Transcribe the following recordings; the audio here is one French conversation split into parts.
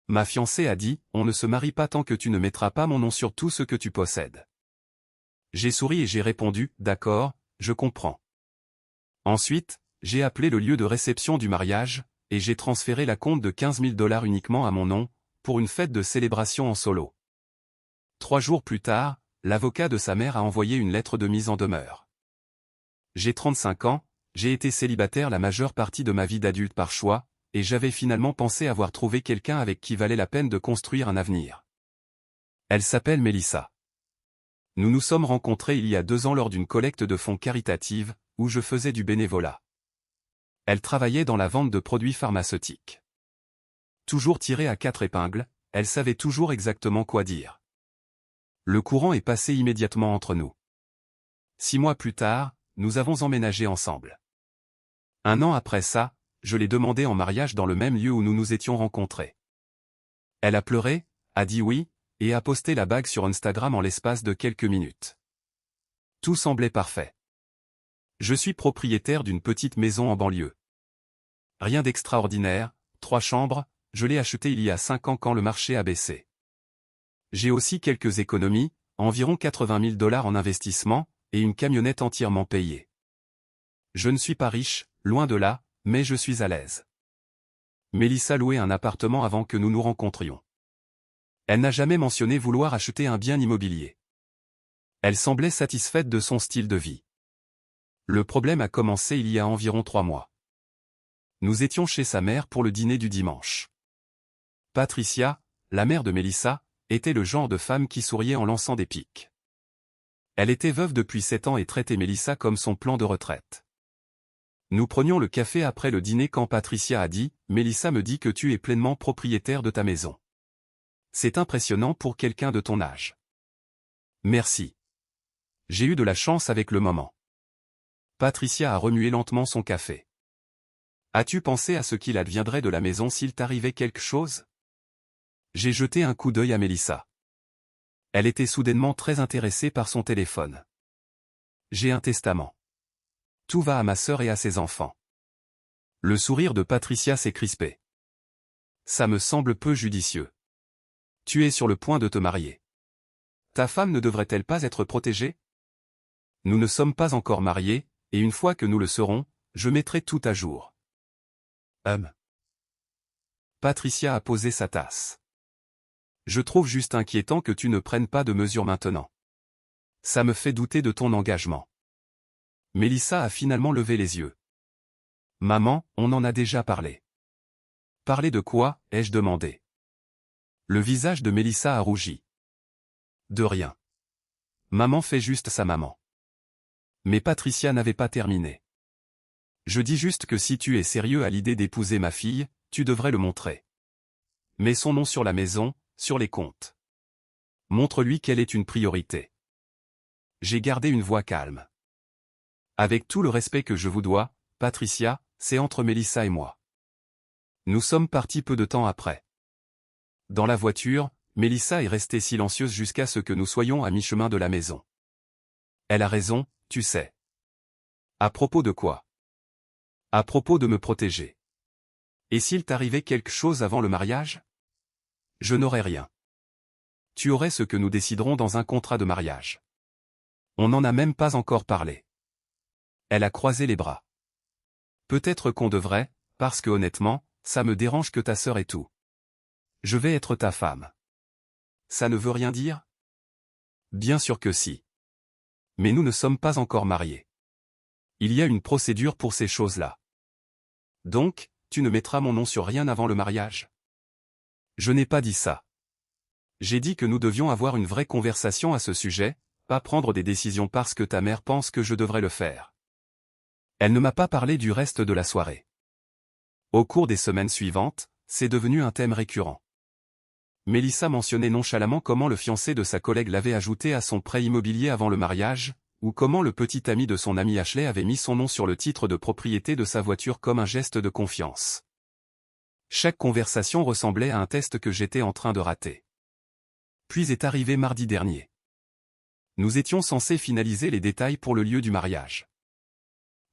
Ma fiancée a dit, on ne se marie pas tant que tu ne mettras pas mon nom sur tout ce que tu possèdes. J'ai souri et j'ai répondu, d'accord, je comprends. Ensuite, j'ai appelé le lieu de réception du mariage, et j'ai transféré la compte de $15 000 uniquement à mon nom, pour une fête de célébration en solo. 3 jours plus tard, l'avocat de sa mère a envoyé une lettre de mise en demeure. J'ai 35 ans, j'ai été célibataire la majeure partie de ma vie d'adulte par choix, et j'avais finalement pensé avoir trouvé quelqu'un avec qui valait la peine de construire un avenir. Elle s'appelle Mélissa. Nous nous sommes rencontrés il y a 2 ans lors d'une collecte de fonds caritative, où je faisais du bénévolat. Elle travaillait dans la vente de produits pharmaceutiques. Toujours tirée à 4 épingles, elle savait toujours exactement quoi dire. Le courant est passé immédiatement entre nous. 6 mois plus tard, nous avons emménagé ensemble. 1 an après ça, je l'ai demandé en mariage dans le même lieu où nous nous étions rencontrés. Elle a pleuré, a dit oui, et a posté la bague sur Instagram en l'espace de quelques minutes. Tout semblait parfait. Je suis propriétaire d'une petite maison en banlieue. Rien d'extraordinaire, 3 chambres, je l'ai achetée il y a 5 ans quand le marché a baissé. J'ai aussi quelques économies, environ $80 000 en investissement, et une camionnette entièrement payée. Je ne suis pas riche, loin de là, mais je suis à l'aise. Mélissa louait un appartement avant que nous nous rencontrions. Elle n'a jamais mentionné vouloir acheter un bien immobilier. Elle semblait satisfaite de son style de vie. Le problème a commencé il y a environ 3 mois. Nous étions chez sa mère pour le dîner du dimanche. Patricia, la mère de Mélissa, était le genre de femme qui souriait en lançant des piques. Elle était veuve depuis 7 ans et traitait Mélissa comme son plan de retraite. Nous prenions le café après le dîner quand Patricia a dit « Mélissa me dit que tu es pleinement propriétaire de ta maison. C'est impressionnant pour quelqu'un de ton âge. » Merci. J'ai eu de la chance avec le moment. Patricia a remué lentement son café. As-tu pensé à ce qu'il adviendrait de la maison s'il t'arrivait quelque chose? J'ai jeté un coup d'œil à Mélissa. Elle était soudainement très intéressée par son téléphone. J'ai un testament. Tout va à ma sœur et à ses enfants. Le sourire de Patricia s'est crispé. Ça me semble peu judicieux. Tu es sur le point de te marier. Ta femme ne devrait-elle pas être protégée? Nous ne sommes pas encore mariés, et une fois que nous le serons, je mettrai tout à jour. Patricia a posé sa tasse. Je trouve juste inquiétant que tu ne prennes pas de mesures maintenant. Ça me fait douter de ton engagement. Mélissa a finalement levé les yeux. Maman, on en a déjà parlé. Parler de quoi, ai-je demandé. Le visage de Mélissa a rougi. De rien. Maman fait juste sa maman. Mais Patricia n'avait pas terminé. Je dis juste que si tu es sérieux à l'idée d'épouser ma fille, tu devrais le montrer. Mets son nom sur la maison, sur les comptes. Montre-lui qu'elle est une priorité. J'ai gardé une voix calme. Avec tout le respect que je vous dois, Patricia, c'est entre Mélissa et moi. Nous sommes partis peu de temps après. Dans la voiture, Mélissa est restée silencieuse jusqu'à ce que nous soyons à mi-chemin de la maison. Elle a raison, tu sais. À propos de quoi? À propos de me protéger. Et s'il t'arrivait quelque chose avant le mariage? Je n'aurais rien. Tu aurais ce que nous déciderons dans un contrat de mariage. On n'en a même pas encore parlé. Elle a croisé les bras. Peut-être qu'on devrait, parce que honnêtement, ça me dérange que ta sœur ait tout. Je vais être ta femme. Ça ne veut rien dire? Bien sûr que si. Mais nous ne sommes pas encore mariés. Il y a une procédure pour ces choses-là. Donc, tu ne mettras mon nom sur rien avant le mariage? Je n'ai pas dit ça. J'ai dit que nous devions avoir une vraie conversation à ce sujet, pas prendre des décisions parce que ta mère pense que je devrais le faire. Elle ne m'a pas parlé du reste de la soirée. Au cours des semaines suivantes, c'est devenu un thème récurrent. Mélissa mentionnait nonchalamment comment le fiancé de sa collègue l'avait ajouté à son prêt immobilier avant le mariage, ou comment le petit ami de son ami Ashley avait mis son nom sur le titre de propriété de sa voiture comme un geste de confiance. Chaque conversation ressemblait à un test que j'étais en train de rater. Puis est arrivé mardi dernier. Nous étions censés finaliser les détails pour le lieu du mariage.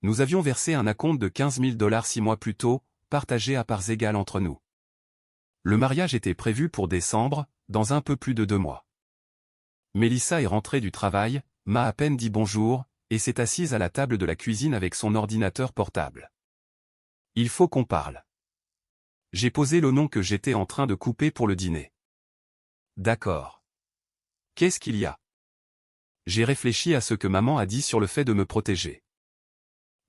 Nous avions versé un acompte de $15 000 6 mois plus tôt, partagé à parts égales entre nous. Le mariage était prévu pour décembre, dans un peu plus de 2 mois. Mélissa est rentrée du travail, m'a à peine dit bonjour, et s'est assise à la table de la cuisine avec son ordinateur portable. Il faut qu'on parle. J'ai posé l'oignon que j'étais en train de couper pour le dîner. D'accord. Qu'est-ce qu'il y a? J'ai réfléchi à ce que maman a dit sur le fait de me protéger.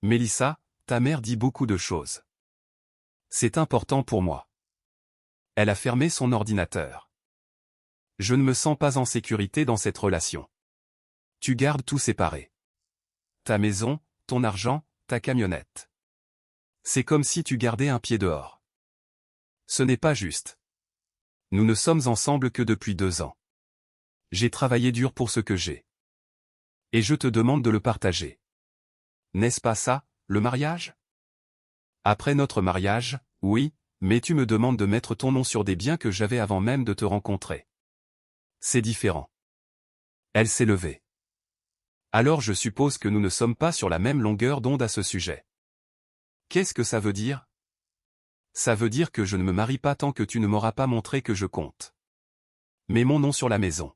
Mélissa, ta mère dit beaucoup de choses. C'est important pour moi. Elle a fermé son ordinateur. Je ne me sens pas en sécurité dans cette relation. Tu gardes tout séparé. Ta maison, ton argent, ta camionnette. C'est comme si tu gardais un pied dehors. Ce n'est pas juste. Nous ne sommes ensemble que depuis 2 ans. J'ai travaillé dur pour ce que j'ai. Et je te demande de le partager. N'est-ce pas ça, le mariage? Après notre mariage, oui, mais tu me demandes de mettre ton nom sur des biens que j'avais avant même de te rencontrer. C'est différent. Elle s'est levée. Alors je suppose que nous ne sommes pas sur la même longueur d'onde à ce sujet. Qu'est-ce que ça veut dire? Ça veut dire que je ne me marie pas tant que tu ne m'auras pas montré que je compte. Mets mon nom sur la maison.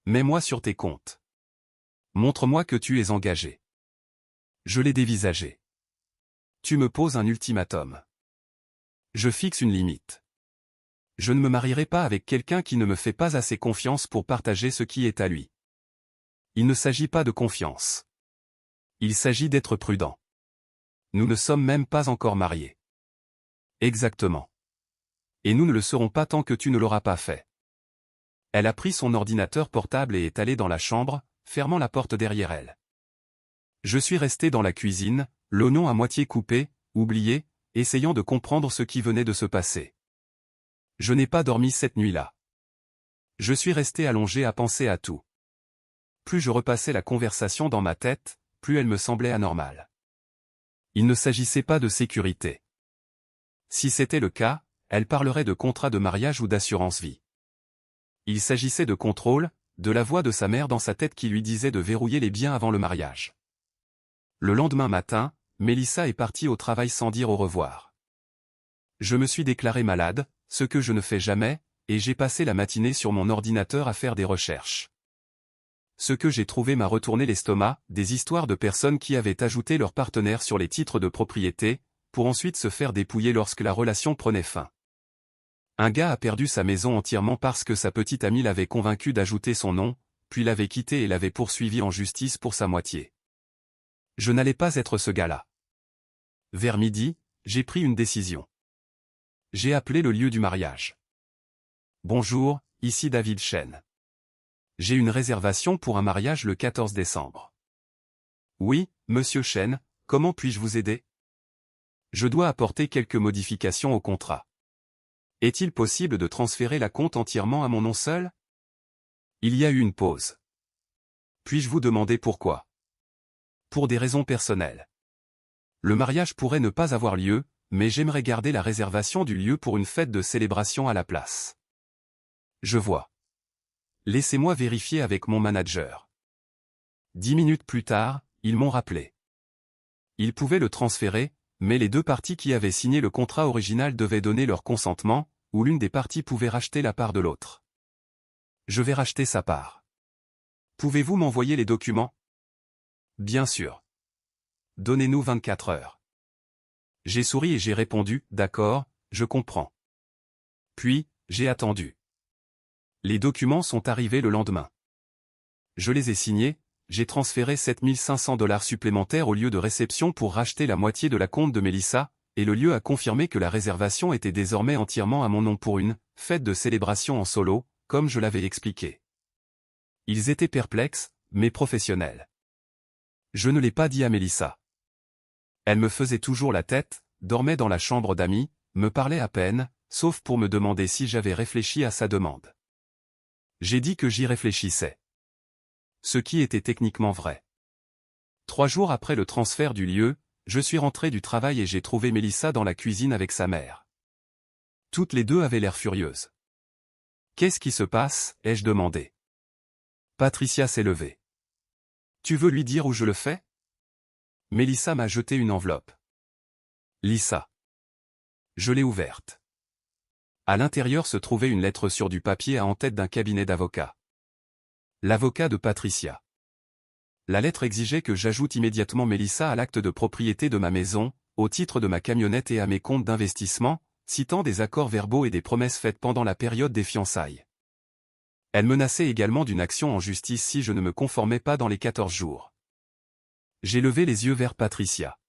Mets-moi sur tes comptes. Montre-moi que tu es engagé. Je l'ai dévisagé. Tu me poses un ultimatum. Je fixe une limite. Je ne me marierai pas avec quelqu'un qui ne me fait pas assez confiance pour partager ce qui est à lui. Il ne s'agit pas de confiance. Il s'agit d'être prudent. Nous ne sommes même pas encore mariés. Exactement. Et nous ne le serons pas tant que tu ne l'auras pas fait. Elle a pris son ordinateur portable et est allée dans la chambre, fermant la porte derrière elle. Je suis resté dans la cuisine, l'oignon à moitié coupé, oublié, essayant de comprendre ce qui venait de se passer. Je n'ai pas dormi cette nuit-là. Je suis resté allongé à penser à tout. Plus je repassais la conversation dans ma tête, plus elle me semblait anormale. Il ne s'agissait pas de sécurité. Si c'était le cas, elle parlerait de contrat de mariage ou d'assurance vie. Il s'agissait de contrôle, de la voix de sa mère dans sa tête qui lui disait de verrouiller les biens avant le mariage. Le lendemain matin, Mélissa est partie au travail sans dire au revoir. Je me suis déclaré malade, ce que je ne fais jamais, et j'ai passé la matinée sur mon ordinateur à faire des recherches. Ce que j'ai trouvé m'a retourné l'estomac, des histoires de personnes qui avaient ajouté leur partenaire sur les titres de propriété, pour ensuite se faire dépouiller lorsque la relation prenait fin. Un gars a perdu sa maison entièrement parce que sa petite amie l'avait convaincu d'ajouter son nom, puis l'avait quitté et l'avait poursuivi en justice pour sa moitié. Je n'allais pas être ce gars-là. Vers midi, j'ai pris une décision. J'ai appelé le lieu du mariage. Bonjour, ici David Chen. J'ai une réservation pour un mariage le 14 décembre. Oui, monsieur Chen, comment puis-je vous aider? Je dois apporter quelques modifications au contrat. Est-il possible de transférer la compte entièrement à mon nom seul? Il y a eu une pause. Puis-je vous demander pourquoi? Pour des raisons personnelles. Le mariage pourrait ne pas avoir lieu, mais j'aimerais garder la réservation du lieu pour une fête de célébration à la place. Je vois. Laissez-moi vérifier avec mon manager. 10 minutes plus tard, ils m'ont rappelé. Ils pouvaient le transférer, mais les 2 parties qui avaient signé le contrat original devaient donner leur consentement, ou l'une des parties pouvait racheter la part de l'autre. Je vais racheter sa part. Pouvez-vous m'envoyer les documents? Bien sûr. Donnez-nous 24 heures. J'ai souri et j'ai répondu, d'accord, je comprends. Puis, j'ai attendu. Les documents sont arrivés le lendemain. Je les ai signés, j'ai transféré 7 500 $ supplémentaires au lieu de réception pour racheter la moitié de la compte de Mélissa, et le lieu a confirmé que la réservation était désormais entièrement à mon nom pour une fête de célébration en solo, comme je l'avais expliqué. Ils étaient perplexes, mais professionnels. Je ne l'ai pas dit à Mélissa. Elle me faisait toujours la tête, dormait dans la chambre d'amis, me parlait à peine, sauf pour me demander si j'avais réfléchi à sa demande. J'ai dit que j'y réfléchissais. Ce qui était techniquement vrai. 3 jours après le transfert du lieu, je suis rentré du travail et j'ai trouvé Mélissa dans la cuisine avec sa mère. Toutes les 2 avaient l'air furieuses. Qu'est-ce qui se passe? Ai-je demandé. Patricia s'est levée. Tu veux lui dire où je le fais? Mélissa m'a jeté une enveloppe. Lis ça. Je l'ai ouverte. À l'intérieur se trouvait une lettre sur du papier en tête d'un cabinet d'avocats. L'avocat de Patricia. La lettre exigeait que j'ajoute immédiatement Mélissa à l'acte de propriété de ma maison, au titre de ma camionnette et à mes comptes d'investissement, citant des accords verbaux et des promesses faites pendant la période des fiançailles. Elle menaçait également d'une action en justice si je ne me conformais pas dans les 14 jours. J'ai levé les yeux vers Patricia.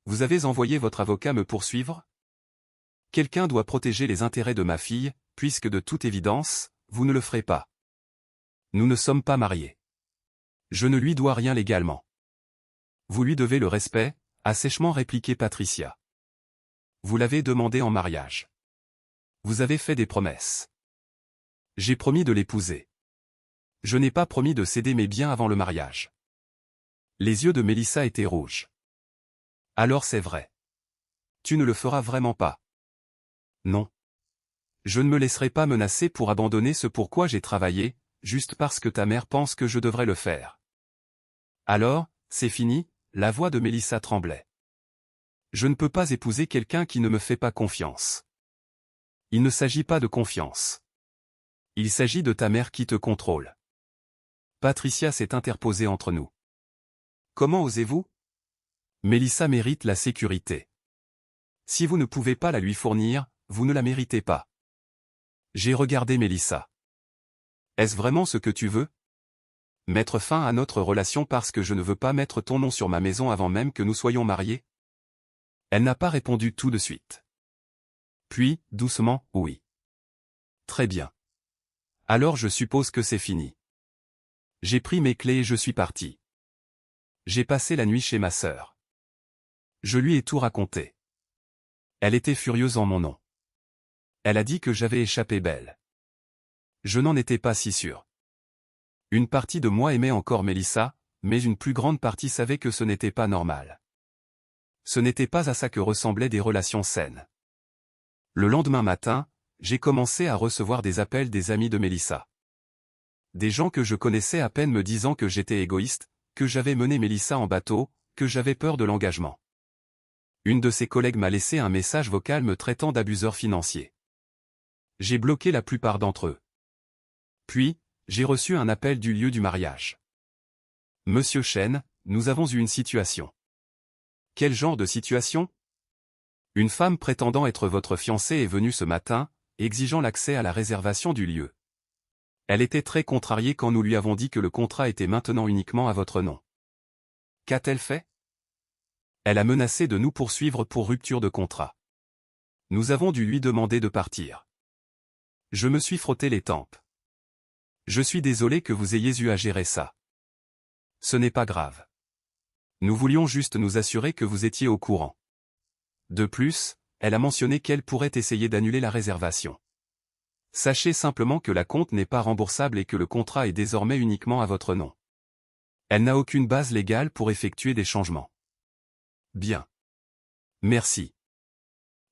Vous avez envoyé votre avocat me poursuivre? Quelqu'un doit protéger les intérêts de ma fille, puisque de toute évidence, vous ne le ferez pas. Nous ne sommes pas mariés. Je ne lui dois rien légalement. Vous lui devez le respect, a sèchement répliqué Patricia. Vous l'avez demandé en mariage. Vous avez fait des promesses. J'ai promis de l'épouser. Je n'ai pas promis de céder mes biens avant le mariage. Les yeux de Mélissa étaient rouges. Alors c'est vrai. Tu ne le feras vraiment pas. Non. Je ne me laisserai pas menacer pour abandonner ce pourquoi j'ai travaillé, juste parce que ta mère pense que je devrais le faire. Alors, c'est fini, la voix de Mélissa tremblait. Je ne peux pas épouser quelqu'un qui ne me fait pas confiance. Il ne s'agit pas de confiance. Il s'agit de ta mère qui te contrôle. Patricia s'est interposée entre nous. Comment osez-vous? Mélissa mérite la sécurité. Si vous ne pouvez pas la lui fournir, vous ne la méritez pas. J'ai regardé Mélissa. Est-ce vraiment ce que tu veux? Mettre fin à notre relation parce que je ne veux pas mettre ton nom sur ma maison avant même que nous soyons mariés? Elle n'a pas répondu tout de suite. Puis, doucement, oui. Très bien. Alors je suppose que c'est fini. J'ai pris mes clés et je suis parti. J'ai passé la nuit chez ma sœur. Je lui ai tout raconté. Elle était furieuse en mon nom. Elle a dit que j'avais échappé belle. Je n'en étais pas si sûr. Une partie de moi aimait encore Mélissa, mais une plus grande partie savait que ce n'était pas normal. Ce n'était pas à ça que ressemblaient des relations saines. Le lendemain matin, j'ai commencé à recevoir des appels des amis de Mélissa. Des gens que je connaissais à peine me disant que j'étais égoïste, que j'avais mené Mélissa en bateau, que j'avais peur de l'engagement. Une de ses collègues m'a laissé un message vocal me traitant d'abuseur financier. J'ai bloqué la plupart d'entre eux. Puis, j'ai reçu un appel du lieu du mariage. Monsieur Chen, nous avons eu une situation. Quel genre de situation? Une femme prétendant être votre fiancée est venue ce matin, exigeant l'accès à la réservation du lieu. Elle était très contrariée quand nous lui avons dit que le contrat était maintenant uniquement à votre nom. Qu'a-t-elle fait? Elle a menacé de nous poursuivre pour rupture de contrat. Nous avons dû lui demander de partir. Je me suis frotté les tempes. Je suis désolé que vous ayez eu à gérer ça. Ce n'est pas grave. Nous voulions juste nous assurer que vous étiez au courant. De plus, elle a mentionné qu'elle pourrait essayer d'annuler la réservation. Sachez simplement que la compte n'est pas remboursable et que le contrat est désormais uniquement à votre nom. Elle n'a aucune base légale pour effectuer des changements. Bien. Merci.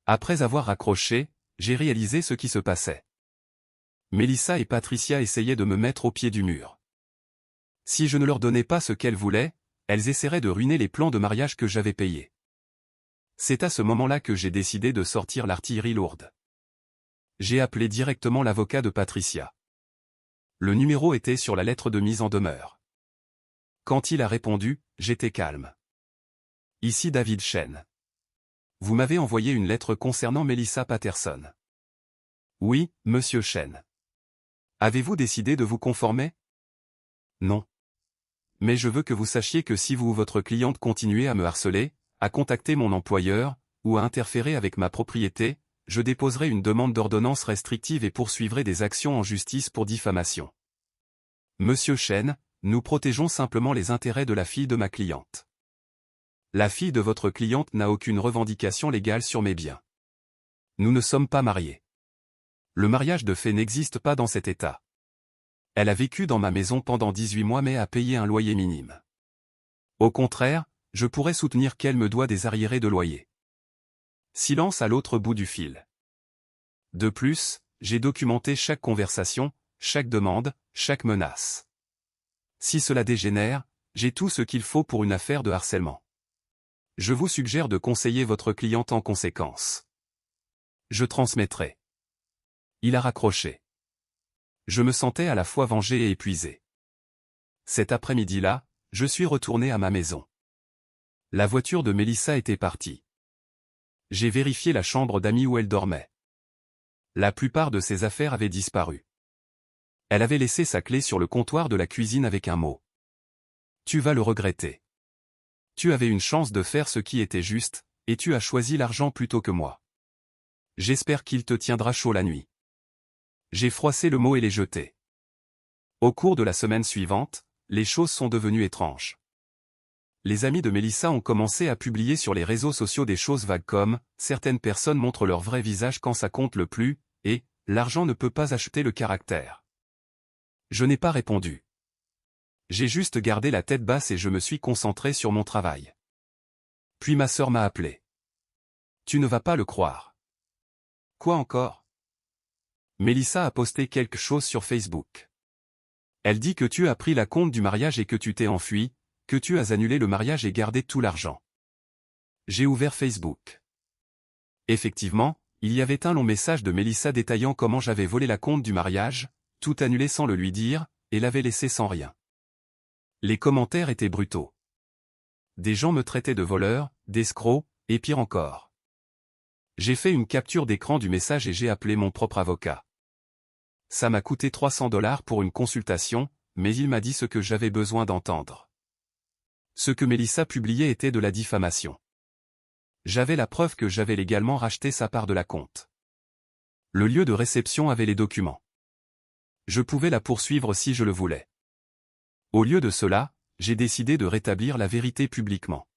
Après avoir raccroché, j'ai réalisé ce qui se passait. Mélissa et Patricia essayaient de me mettre au pied du mur. Si je ne leur donnais pas ce qu'elles voulaient, elles essaieraient de ruiner les plans de mariage que j'avais payés. C'est à ce moment-là que j'ai décidé de sortir l'artillerie lourde. J'ai appelé directement l'avocat de Patricia. Le numéro était sur la lettre de mise en demeure. Quand il a répondu, j'étais calme. Ici David Chen. Vous m'avez envoyé une lettre concernant Mélissa Patterson. Oui, monsieur Chen. Avez-vous décidé de vous conformer? Non. Mais je veux que vous sachiez que si vous ou votre cliente continuez à me harceler, à contacter mon employeur, ou à interférer avec ma propriété, je déposerai une demande d'ordonnance restrictive et poursuivrai des actions en justice pour diffamation. Monsieur Chen, nous protégeons simplement les intérêts de la fille de ma cliente. La fille de votre cliente n'a aucune revendication légale sur mes biens. Nous ne sommes pas mariés. Le mariage de fait n'existe pas dans cet état. Elle a vécu dans ma maison pendant 18 mois mais a payé un loyer minime. Au contraire, je pourrais soutenir qu'elle me doit des arriérés de loyer. Silence à l'autre bout du fil. De plus, j'ai documenté chaque conversation, chaque demande, chaque menace. Si cela dégénère, j'ai tout ce qu'il faut pour une affaire de harcèlement. Je vous suggère de conseiller votre cliente en conséquence. Je transmettrai. Il a raccroché. Je me sentais à la fois vengé et épuisé. Cet après-midi-là, je suis retourné à ma maison. La voiture de Mélissa était partie. J'ai vérifié la chambre d'amis où elle dormait. La plupart de ses affaires avaient disparu. Elle avait laissé sa clé sur le comptoir de la cuisine avec un mot. Tu vas le regretter. Tu avais une chance de faire ce qui était juste, et tu as choisi l'argent plutôt que moi. J'espère qu'il te tiendra chaud la nuit. J'ai froissé le mot et l'ai jeté. Au cours de la semaine suivante, les choses sont devenues étranges. Les amis de Mélissa ont commencé à publier sur les réseaux sociaux des choses vagues comme « Certaines personnes montrent leur vrai visage quand ça compte le plus » et « L'argent ne peut pas acheter le caractère ». Je n'ai pas répondu. J'ai juste gardé la tête basse et je me suis concentré sur mon travail. Puis ma sœur m'a appelé. Tu ne vas pas le croire. Quoi encore? Mélissa a posté quelque chose sur Facebook. Elle dit que tu as pris la compte du mariage et que tu t'es enfui, que tu as annulé le mariage et gardé tout l'argent. J'ai ouvert Facebook. Effectivement, il y avait un long message de Mélissa détaillant comment j'avais volé la compte du mariage, tout annulé sans le lui dire, et l'avais laissé sans rien. Les commentaires étaient brutaux. Des gens me traitaient de voleur, d'escroc, et pire encore. J'ai fait une capture d'écran du message et j'ai appelé mon propre avocat. Ça m'a coûté 300 $ pour une consultation, mais il m'a dit ce que j'avais besoin d'entendre. Ce que Mélissa publiait était de la diffamation. J'avais la preuve que j'avais légalement racheté sa part de la compte. Le lieu de réception avait les documents. Je pouvais la poursuivre si je le voulais. Au lieu de cela, j'ai décidé de rétablir la vérité publiquement.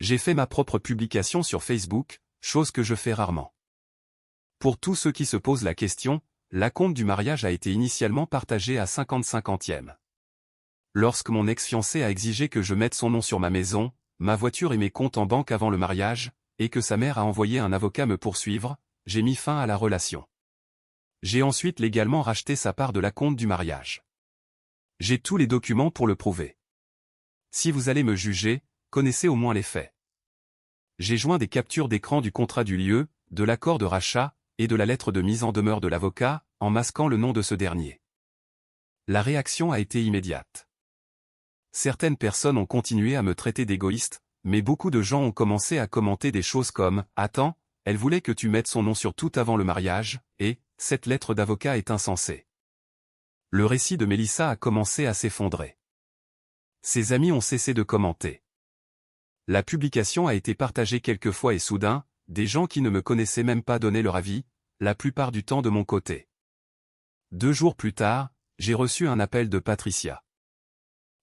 J'ai fait ma propre publication sur Facebook, chose que je fais rarement. Pour tous ceux qui se posent la question, la compte du mariage a été initialement partagée à 50-50e. Lorsque mon ex-fiancé a exigé que je mette son nom sur ma maison, ma voiture et mes comptes en banque avant le mariage, et que sa mère a envoyé un avocat me poursuivre, j'ai mis fin à la relation. J'ai ensuite légalement racheté sa part de la compte du mariage. J'ai tous les documents pour le prouver. Si vous allez me juger, connaissez au moins les faits. J'ai joint des captures d'écran du contrat du lieu, de l'accord de rachat, et de la lettre de mise en demeure de l'avocat, en masquant le nom de ce dernier. La réaction a été immédiate. Certaines personnes ont continué à me traiter d'égoïste, mais beaucoup de gens ont commencé à commenter des choses comme « Attends, elle voulait que tu mettes son nom sur tout avant le mariage » et « Cette lettre d'avocat est insensée ». Le récit de Mélissa a commencé à s'effondrer. Ses amis ont cessé de commenter. La publication a été partagée quelques fois et soudain, des gens qui ne me connaissaient même pas donnaient leur avis, la plupart du temps de mon côté. 2 jours plus tard, j'ai reçu un appel de Patricia.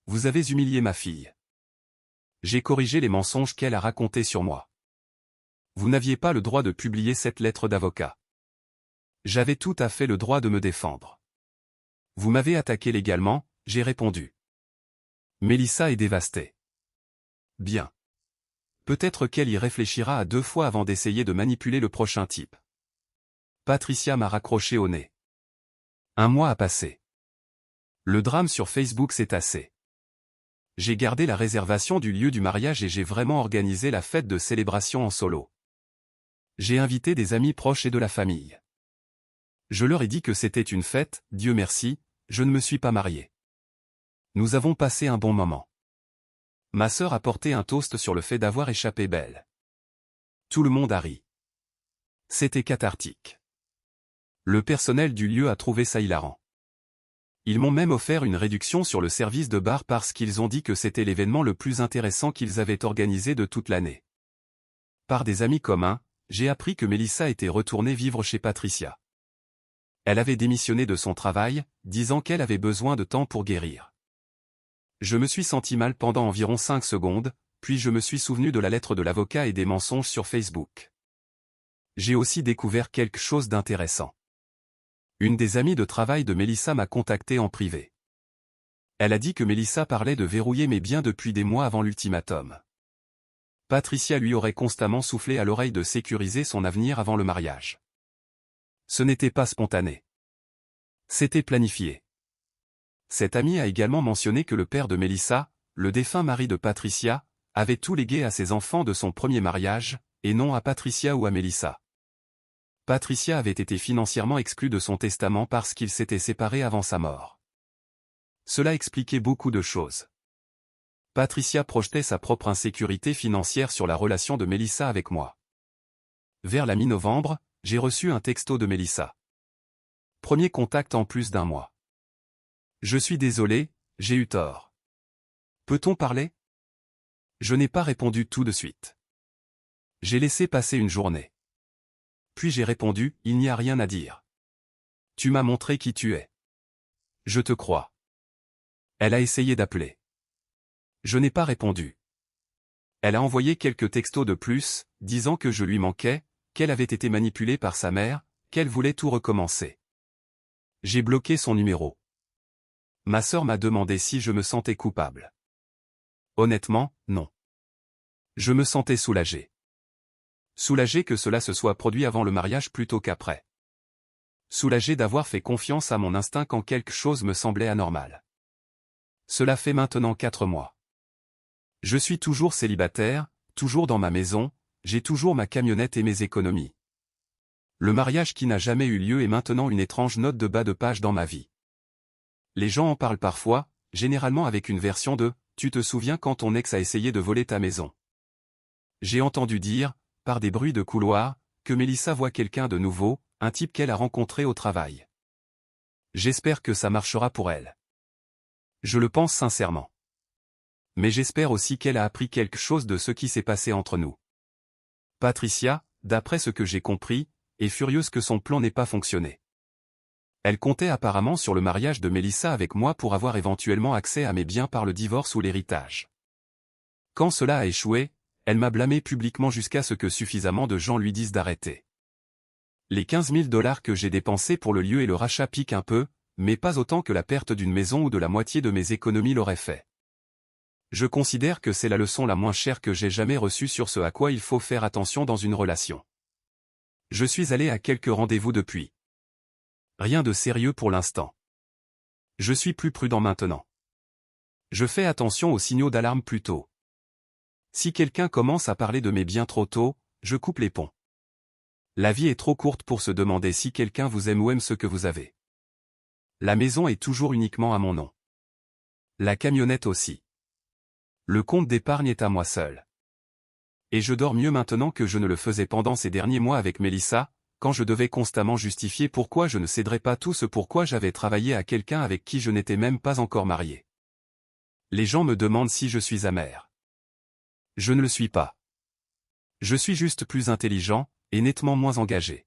Vous avez humilié ma fille. J'ai corrigé les mensonges qu'elle a racontés sur moi. Vous n'aviez pas le droit de publier cette lettre d'avocat. J'avais tout à fait le droit de me défendre. Vous m'avez attaqué légalement, j'ai répondu. Mélissa est dévastée. Bien. Peut-être qu'elle y réfléchira à 2 fois avant d'essayer de manipuler le prochain type. Patricia m'a raccroché au nez. 1 mois a passé. Le drame sur Facebook s'est tassé. J'ai gardé la réservation du lieu du mariage et j'ai vraiment organisé la fête de célébration en solo. J'ai invité des amis proches et de la famille. Je leur ai dit que c'était une fête, Dieu merci, je ne me suis pas marié. Nous avons passé un bon moment. Ma sœur a porté un toast sur le fait d'avoir échappé belle. Tout le monde a ri. C'était cathartique. Le personnel du lieu a trouvé ça hilarant. Ils m'ont même offert une réduction sur le service de bar parce qu'ils ont dit que c'était l'événement le plus intéressant qu'ils avaient organisé de toute l'année. Par des amis communs, j'ai appris que Mélissa était retournée vivre chez Patricia. Elle avait démissionné de son travail, disant qu'elle avait besoin de temps pour guérir. Je me suis senti mal pendant environ 5 secondes, puis je me suis souvenu de la lettre de l'avocat et des mensonges sur Facebook. J'ai aussi découvert quelque chose d'intéressant. Une des amies de travail de Mélissa m'a contacté en privé. Elle a dit que Mélissa parlait de verrouiller mes biens depuis des mois avant l'ultimatum. Patricia lui aurait constamment soufflé à l'oreille de sécuriser son avenir avant le mariage. Ce n'était pas spontané. C'était planifié. Cette amie a également mentionné que le père de Mélissa, le défunt mari de Patricia, avait tout légué à ses enfants de son premier mariage, et non à Patricia ou à Mélissa. Patricia avait été financièrement exclue de son testament parce qu'ils s'étaient séparés avant sa mort. Cela expliquait beaucoup de choses. Patricia projetait sa propre insécurité financière sur la relation de Mélissa avec moi. Vers la mi-novembre, j'ai reçu un texto de Mélissa. Premier contact en plus d'1 mois. Je suis désolé, j'ai eu tort. Peut-on parler? Je n'ai pas répondu tout de suite. J'ai laissé passer une journée. Puis j'ai répondu, il n'y a rien à dire. Tu m'as montré qui tu es. Je te crois. Elle a essayé d'appeler. Je n'ai pas répondu. Elle a envoyé quelques textos de plus, disant que je lui manquais, qu'elle avait été manipulée par sa mère, qu'elle voulait tout recommencer. J'ai bloqué son numéro. Ma sœur m'a demandé si je me sentais coupable. Honnêtement, non. Je me sentais soulagé. Soulagé que cela se soit produit avant le mariage plutôt qu'après. Soulagé d'avoir fait confiance à mon instinct quand quelque chose me semblait anormal. Cela fait maintenant 4 mois. Je suis toujours célibataire, toujours dans ma maison, j'ai toujours ma camionnette et mes économies. Le mariage qui n'a jamais eu lieu est maintenant une étrange note de bas de page dans ma vie. Les gens en parlent parfois, généralement avec une version de « Tu te souviens quand ton ex a essayé de voler ta maison ?» J'ai entendu dire, par des bruits de couloir, que Mélissa voit quelqu'un de nouveau, un type qu'elle a rencontré au travail. J'espère que ça marchera pour elle. Je le pense sincèrement. Mais j'espère aussi qu'elle a appris quelque chose de ce qui s'est passé entre nous. Patricia, d'après ce que j'ai compris, est furieuse que son plan n'ait pas fonctionné. Elle comptait apparemment sur le mariage de Mélissa avec moi pour avoir éventuellement accès à mes biens par le divorce ou l'héritage. Quand cela a échoué, elle m'a blâmé publiquement jusqu'à ce que suffisamment de gens lui disent d'arrêter. Les 15 000 $ que j'ai dépensés pour le lieu et le rachat piquent un peu, mais pas autant que la perte d'une maison ou de la moitié de mes économies l'aurait fait. Je considère que c'est la leçon la moins chère que j'ai jamais reçue sur ce à quoi il faut faire attention dans une relation. Je suis allé à quelques rendez-vous depuis. Rien de sérieux pour l'instant. Je suis plus prudent maintenant. Je fais attention aux signaux d'alarme plus tôt. Si quelqu'un commence à parler de mes biens trop tôt, je coupe les ponts. La vie est trop courte pour se demander si quelqu'un vous aime ou aime ce que vous avez. La maison est toujours uniquement à mon nom. La camionnette aussi. Le compte d'épargne est à moi seul. Et je dors mieux maintenant que je ne le faisais pendant ces derniers mois avec Mélissa, quand je devais constamment justifier pourquoi je ne céderais pas tout ce pourquoi j'avais travaillé à quelqu'un avec qui je n'étais même pas encore marié. Les gens me demandent si je suis amer. Je ne le suis pas. Je suis juste plus intelligent, et nettement moins engagé.